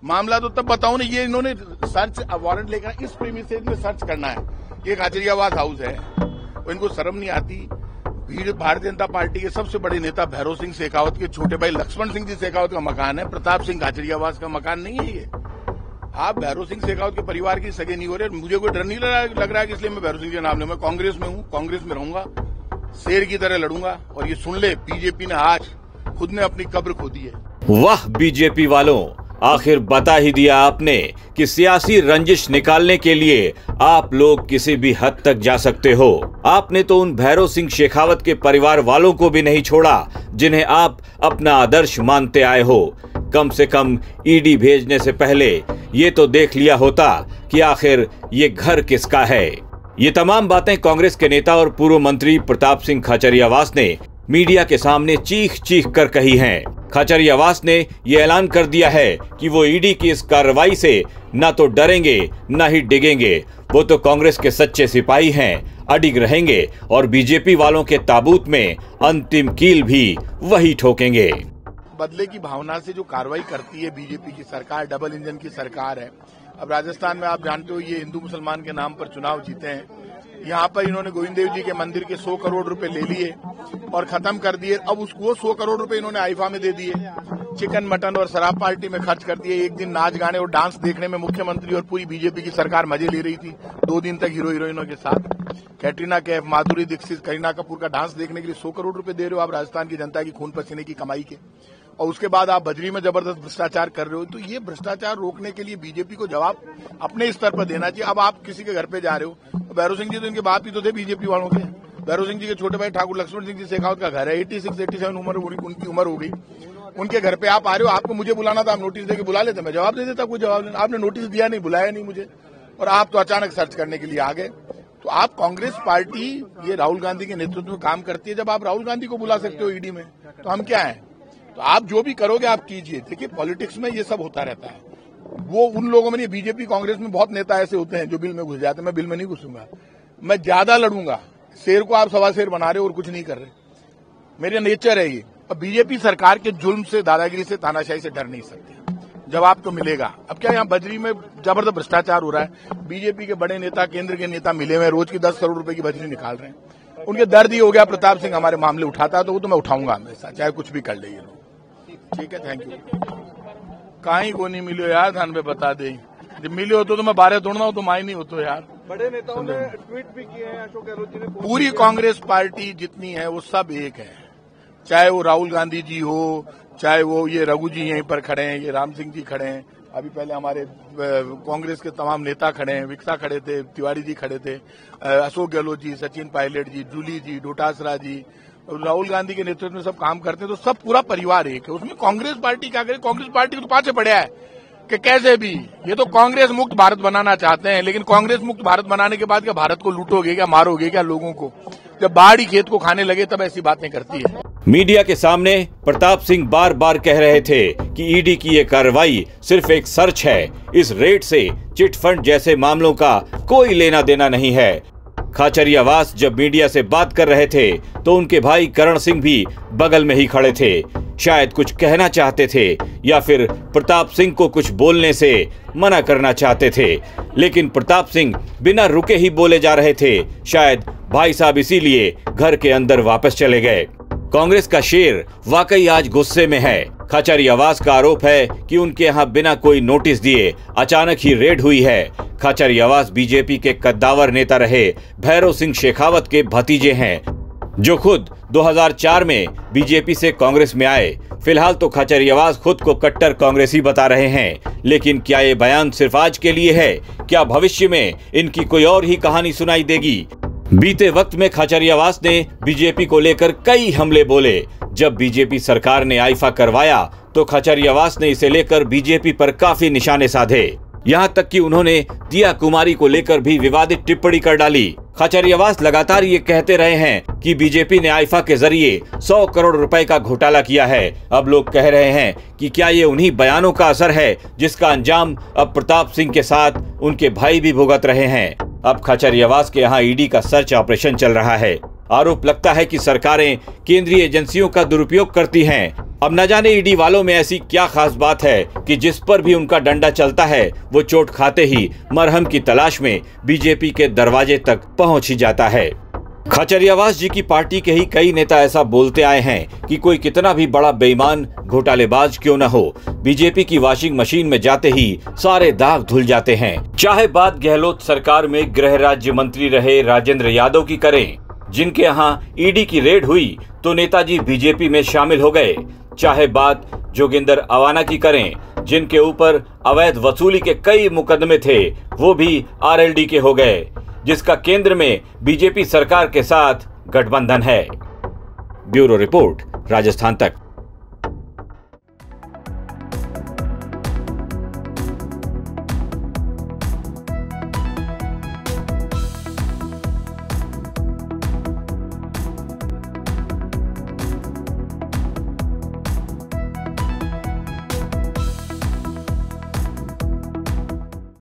मामला तो तब बताऊं ना, ये इन्होंने सर्च वारंट लेकर इस प्रीमिसेस में सर्च करना है। ये खाचरियावास हाउस है, इनको शर्म नहीं आती। भारतीय जनता पार्टी के सबसे बड़े नेता भैरव सिंह शेखावत के छोटे भाई लक्ष्मण सिंह जी शेखावत का मकान है, प्रताप सिंह खाचरियावास का मकान नहीं है ये। आप भैरव सिंह शेखावत के परिवार की सगे नहीं हो रहे। मुझे कोई डर नहीं लग रहा है कि इसलिए मैं भैरव सिंह के नाम लूं। मैं कांग्रेस में हूँ, कांग्रेस में रहूंगा, शेर की तरह लड़ूंगा। और ये सुन ले, बीजेपी ने आज खुद ने अपनी कब्र खोदी है। वाह बीजेपी वालों, आखिर बता ही दिया आपने कि सियासी रंजिश निकालने के लिए आप लोग किसी भी हद तक जा सकते हो। आपने तो उन भैरव सिंह शेखावत के परिवार वालों को भी नहीं छोड़ा जिन्हें आप अपना आदर्श मानते आए हो। कम से कम ईडी भेजने से पहले ये तो देख लिया होता कि आखिर ये घर किसका है। ये तमाम बातें कांग्रेस के नेता और पूर्व मंत्री प्रताप सिंह खाचरियावास ने मीडिया के सामने चीख चीख कर कही हैं। खाचरियावास ने ये ऐलान कर दिया है कि वो ईडी की इस कार्रवाई से न तो डरेंगे न ही डिगेंगे। वो तो कांग्रेस के सच्चे सिपाही हैं, अडिग रहेंगे और बीजेपी वालों के ताबूत में अंतिम कील भी वही ठोकेंगे। बदले की भावना से जो कार्रवाई करती है बीजेपी की सरकार, डबल इंजन की सरकार है। अब राजस्थान में आप जानते हो ये हिंदू मुसलमान के नाम पर चुनाव जीते हैं। यहाँ पर इन्होंने गोविंद देव जी के मंदिर के 100 करोड़ रुपए ले लिए और खत्म कर दिए। अब उसको 100 करोड़ रुपए इन्होंने आईफा में दे दिए, चिकन मटन और शराब पार्टी में खर्च कर दिए। एक दिन नाच गाने और डांस देखने में मुख्यमंत्री और पूरी बीजेपी की सरकार मजे ले रही थी। 2 दिन तक हीरो हीरोइनों के साथ कैटरीना कैफ, माधुरी दीक्षित, करीना कपूर का डांस देखने के लिए 100 करोड़ रुपए दे रहे हो आप राजस्थान की जनता की खून पसीने की कमाई के। और उसके बाद आप बजरी में जबरदस्त भ्रष्टाचार कर रहे हो। तो ये भ्रष्टाचार रोकने के लिए बीजेपी को जवाब अपने स्तर पर देना चाहिए। अब आप किसी के घर पे जा रहे हो, भैरव सिंह जी तो इनके बाप ही तो थे बीजेपी वालों के। भैरव सिंह जी के छोटे भाई ठाकुर लक्ष्मण सिंह जी शेखावत का घर है, 86-87 उम्र उनकी उम्र हो गई। उनके घर पे आप आ रहे हो, आपको मुझे बुलाना था, आप नोटिस देके बुला लेते, मैं जवाब दे देता। कोई जवाब नहीं, आपने नोटिस दिया नहीं, बुलाया नहीं मुझे, और आप तो अचानक सर्च करने के लिए आ गए। तो आप कांग्रेस पार्टी ये राहुल गांधी के नेतृत्व में काम करती है। जब आप राहुल गांधी को बुला सकते हो ईडी में, तो हम क्या है? तो आप जो भी करोगे आप कीजिए। देखिए पॉलिटिक्स में ये सब होता रहता है। वो उन लोगों में नहीं, बीजेपी कांग्रेस में बहुत नेता ऐसे होते हैं जो बिल में घुस जाते हैं। मैं बिल में नहीं घुसूंगा, मैं ज्यादा लड़ूंगा। शेर को आप सवा शेर बना रहे हो और कुछ नहीं कर रहे, मेरा नेचर है ये। अब बीजेपी सरकार के जुल्म से, दादागिरी से, तानाशाही से डर नहीं सकते। जवाब तो मिलेगा। अब क्या यहाँ बजरी में जबरदस्त भ्रष्टाचार हो रहा है। बीजेपी के बड़े नेता, केंद्र के नेता मिले हुए, रोज की 10 करोड़ रुपए की बजरी निकाल रहे हैं। उनके दर्द ही हो गया। प्रताप सिंह हमारे मामले उठाता है तो वो तो मैं उठाऊंगा हमेशा, चाहे कुछ भी कर ले ये लोग। ठीक है, थैंक यू। कहीं को नहीं मिलो यार, थान पे बता दे। जब मिले हो तो मैं 12 तोड़ना हो तो माई नहीं हो तो यार। बड़े नेताओं ने ट्वीट भी किए हैं, अशोक गहलोत जी ने। पूरी कांग्रेस पार्टी जितनी है वो सब एक है, चाहे वो राहुल गांधी जी हो, चाहे वो ये रघु जी यहीं पर खड़े हैं, ये राम सिंह जी खड़े हैं, अभी पहले हमारे कांग्रेस के तमाम नेता खड़े हैं, विक्सा खड़े थे, तिवारी जी खड़े थे, अशोक गहलोत जी, सचिन पायलट जी, जूली जी, डोटासरा जी, राहुल गांधी के नेतृत्व में सब काम करते हैं। तो सब पूरा परिवार एक है। उसमें कांग्रेस पार्टी क्या करे? कांग्रेस पार्टी को तो पाछे पड़ा है कि कैसे भी ये तो कांग्रेस मुक्त भारत बनाना चाहते हैं। लेकिन कांग्रेस मुक्त भारत बनाने के बाद क्या भारत को लूटोगे क्या, मारोगे क्या लोगों को? जब बाढ़ खेत को खाने लगे तब ऐसी बातें करती है। मीडिया के सामने प्रताप सिंह बार बार कह रहे थे कि ईडी की ये कार्रवाई सिर्फ एक सर्च है। इस रेड से चिट फंड जैसे मामलों का कोई लेना देना नहीं है। खाचरियावास जब मीडिया से बात कर रहे थे तो उनके भाई करण सिंह भी बगल में ही खड़े थे। शायद कुछ कहना चाहते थे या फिर प्रताप सिंह को कुछ बोलने से मना करना चाहते थे, लेकिन प्रताप सिंह बिना रुके ही बोले जा रहे थे। शायद भाई साहब इसीलिए घर के अंदर वापस चले गए। कांग्रेस का शेर वाकई आज गुस्से में है। खाचरियावास का आरोप है कि उनके यहाँ बिना कोई नोटिस दिए अचानक ही रेड हुई है। खाचरियावास बीजेपी के कद्दावर नेता रहे भैरव सिंह शेखावत के भतीजे हैं, जो खुद 2004 में बीजेपी से कांग्रेस में आए। फिलहाल तो खाचरियावास खुद को कट्टर कांग्रेसी बता रहे हैं, लेकिन क्या ये बयान सिर्फ आज के लिए है? क्या भविष्य में इनकी कोई और ही कहानी सुनाई देगी? बीते वक्त में खाचरियावास ने बीजेपी को लेकर कई हमले बोले। जब बीजेपी सरकार ने आईफा करवाया तो खाचरियावास ने इसे लेकर बीजेपी पर काफी निशाने साधे। यहाँ तक कि उन्होंने दिया कुमारी को लेकर भी विवादित टिप्पणी कर डाली। खाचरियावास लगातार ये कहते रहे हैं कि बीजेपी ने आईफा के जरिए 100 करोड़ रुपए का घोटाला किया है। अब लोग कह रहे हैं कि क्या ये उन्हीं बयानों का असर है जिसका अंजाम अब प्रताप सिंह के साथ उनके भाई भी भुगत रहे हैं। अब खाचरियावास के यहाँ ईडी का सर्च ऑपरेशन चल रहा है। आरोप लगता है कि सरकारें केंद्रीय एजेंसियों का दुरुपयोग करती हैं। अब न जाने ईडी वालों में ऐसी क्या खास बात है कि जिस पर भी उनका डंडा चलता है वो चोट खाते ही मरहम की तलाश में बीजेपी के दरवाजे तक पहुंच ही जाता है। खाचरियावास जी की पार्टी के ही कई नेता ऐसा बोलते आए हैं कि कोई कितना भी बड़ा बेईमान घोटालेबाज क्यों न हो, बीजेपी की वॉशिंग मशीन में जाते ही सारे दाग धुल जाते हैं। चाहे बात गहलोत सरकार में गृह राज्य मंत्री रहे राजेंद्र यादव की करें, जिनके यहाँ ईडी की रेड हुई तो नेताजी बीजेपी में शामिल हो गए, चाहे बात जोगिंदर अवाना की करें, जिनके ऊपर अवैध वसूली के कई मुकदमे थे, वो भी आरएलडी के हो गए, जिसका केंद्र में बीजेपी सरकार के साथ गठबंधन है। ब्यूरो रिपोर्ट, राजस्थान तक।